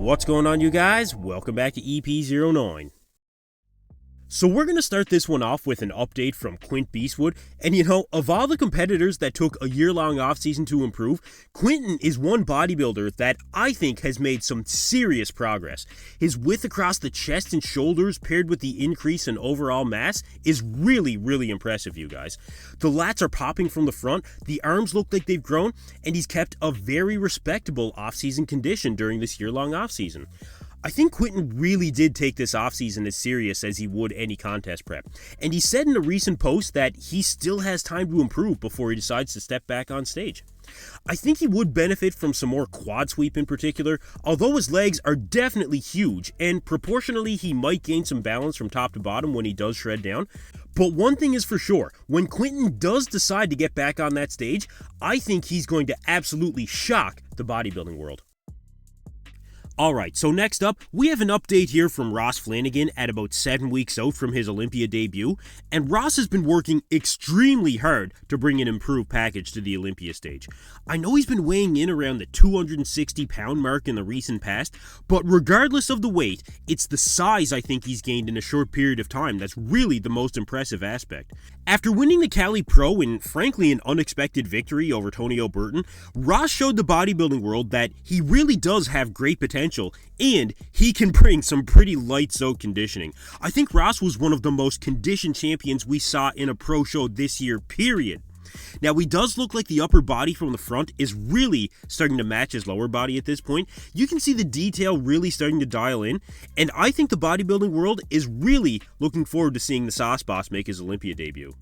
What's going on, you guys? Welcome back to EP09. So we're going to start this one off with an update from Quint Beastwood, and of all the competitors that took a year-long offseason to improve, Quinton is one bodybuilder that I think has made some serious progress. His width across the chest and shoulders paired with the increase in overall mass is really impressive, you guys. The lats are popping from the front, the arms look like they've grown, and he's kept a very respectable offseason condition during this year-long offseason. I think Quinton really did take this offseason as serious as he would any contest prep, and he said in a recent post that he still has time to improve before he decides to step back on stage. I think he would benefit from some more quad sweep in particular, although his legs are definitely huge, and proportionally he might gain some balance from top to bottom when he does shred down. But one thing is for sure, when Quinton does decide to get back on that stage, I think he's going to absolutely shock the bodybuilding world. Alright, so next up, we have an update here from Ross Flanigan at about 7 weeks out from his Olympia debut, and Ross has been working extremely hard to bring an improved package to the Olympia stage. I know he's been weighing in around the 260 pound mark in the recent past, but regardless of the weight, it's the size I think he's gained in a short period of time that's really the most impressive aspect. After winning the Cali Pro in frankly an unexpected victory over Tonio Burton, Ross showed the bodybuilding world that he really does have great potential and he can bring some pretty lights out conditioning. I think Ross was one of the most conditioned champions we saw in a pro show this year, period. Now, he does look like the upper body from the front is really starting to match his lower body at this point. You can see the detail really starting to dial in, and I think the bodybuilding world is really looking forward to seeing the Sauce Boss make his Olympia debut.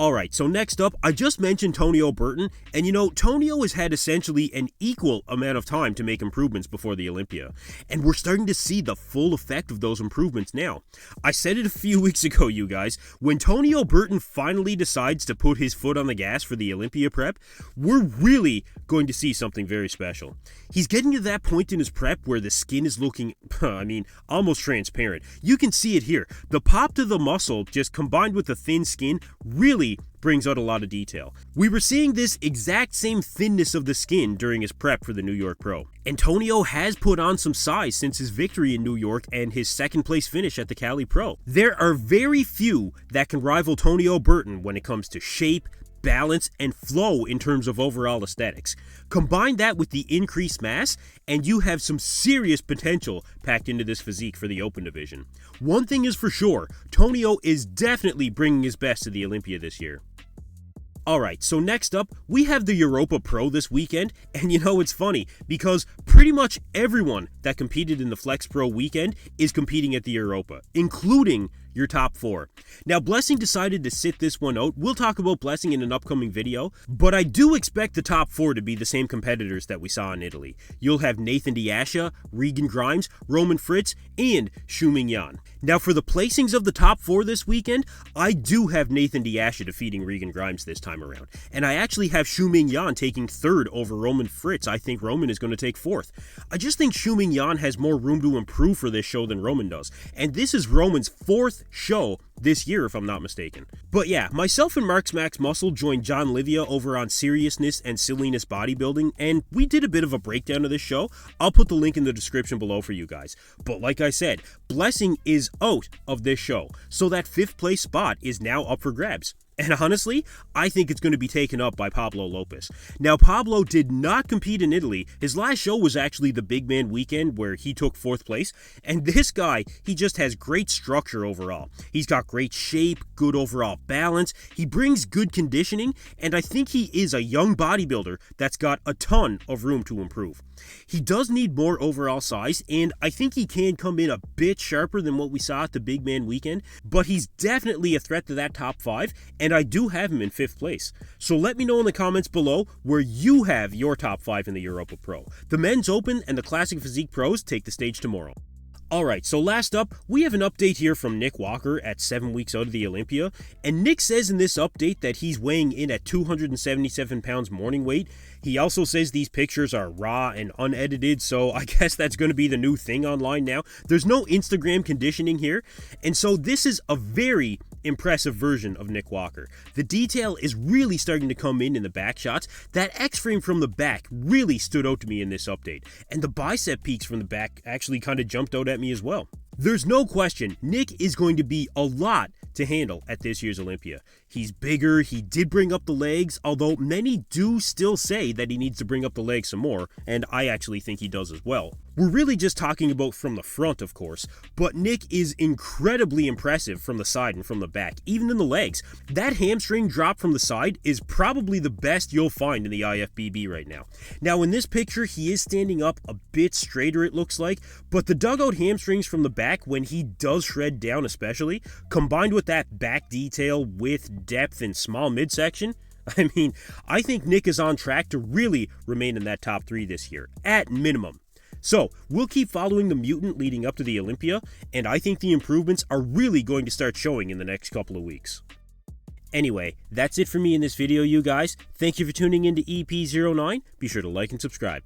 Alright, so next up, I just mentioned Tonio Burton, and Tonio has had essentially an equal amount of time to make improvements before the Olympia, and we're starting to see the full effect of those improvements now. I said it a few weeks ago, you guys, when Tonio Burton finally decides to put his foot on the gas for the Olympia prep, we're really going to see something very special. He's getting to that point in his prep where the skin is looking, almost transparent. You can see it here. The pop to the muscle, just combined with the thin skin, really brings out a lot of detail. We were seeing this exact same thinness of the skin during his prep for the New York Pro. Antonio has put on some size since his victory in New York and his second place finish at the Cali Pro. There are very few that can rival Tonio Burton when it comes to shape, balance, and flow in terms of overall aesthetics. Combine that with the increased mass, and you have some serious potential packed into this physique for the open division. One thing is for sure, Tonio is definitely bringing his best to the Olympia this year. Alright, so next up, we have the Europa Pro this weekend, and it's funny, because pretty much everyone that competed in the Flex Pro weekend is competing at the Europa, including your top 4. Now, Blessing decided to sit this one out. We'll talk about Blessing in an upcoming video, but I do expect the top 4 to be the same competitors that we saw in Italy. You'll have Nathan Diasha, Regan Grimes, Roman Fritz, and Xiuming Yan. Now, for the placings of the top 4 this weekend, I do have Nathan Diasha defeating Regan Grimes this time around, and I actually have Xiuming Yan taking 3rd over Roman Fritz. I think Roman is going to take 4th. I just think Xiuming Yan has more room to improve for this show than Roman does, and this is Roman's 4th show this year, if I'm not mistaken. But yeah, myself and Mark's Max Muscle joined John Livia over on Seriousness and Silliness Bodybuilding, and we did a bit of a breakdown of this show. I'll put the link in the description below for you guys. But like I said, Blessing is out of this show, so that 5th place spot is now up for grabs. And honestly, I think it's going to be taken up by Pablo Llopis. Now, Pablo did not compete in Italy. His last show was actually the Big Man Weekend, where he took 4th place. And this guy, he just has great structure overall. He's got great shape, good overall balance. He brings good conditioning, and I think he is a young bodybuilder that's got a ton of room to improve. He does need more overall size, and I think he can come in a bit sharper than what we saw at the Big Man Weekend, but he's definitely a threat to that top 5, and I do have him in 5th place. So let me know in the comments below where you have your top 5 in the Europa Pro. The Men's Open and the Classic Physique Pros take the stage tomorrow. Alright, so last up, we have an update here from Nick Walker at 7 weeks out of the Olympia, and Nick says in this update that he's weighing in at 277 pounds morning weight. He also says these pictures are raw and unedited, so I guess that's going to be the new thing online now. There's no Instagram conditioning here, and so this is a very impressive version of Nick Walker. The detail is really starting to come in the back shots. That X-frame from the back really stood out to me in this update, and the bicep peaks from the back actually kind of jumped out at me as well. There's no question, Nick is going to be a lot to handle at this year's Olympia. He's bigger, he did bring up the legs, although many do still say that he needs to bring up the legs some more, and I actually think he does as well. We're really just talking about from the front, of course, but Nick is incredibly impressive from the side and from the back, even in the legs. That hamstring drop from the side is probably the best you'll find in the IFBB right now. Now in this picture, he is standing up a bit straighter it looks like, but the dugout hamstrings from the back when he does shred down especially, combined with that back detail with depth and small midsection, I mean, I think Nick is on track to really remain in that top 3 this year, at minimum. So, we'll keep following the mutant leading up to the Olympia, and I think the improvements are really going to start showing in the next couple of weeks. Anyway, that's it for me in this video, you guys. Thank you for tuning in to EP09. Be sure to like and subscribe.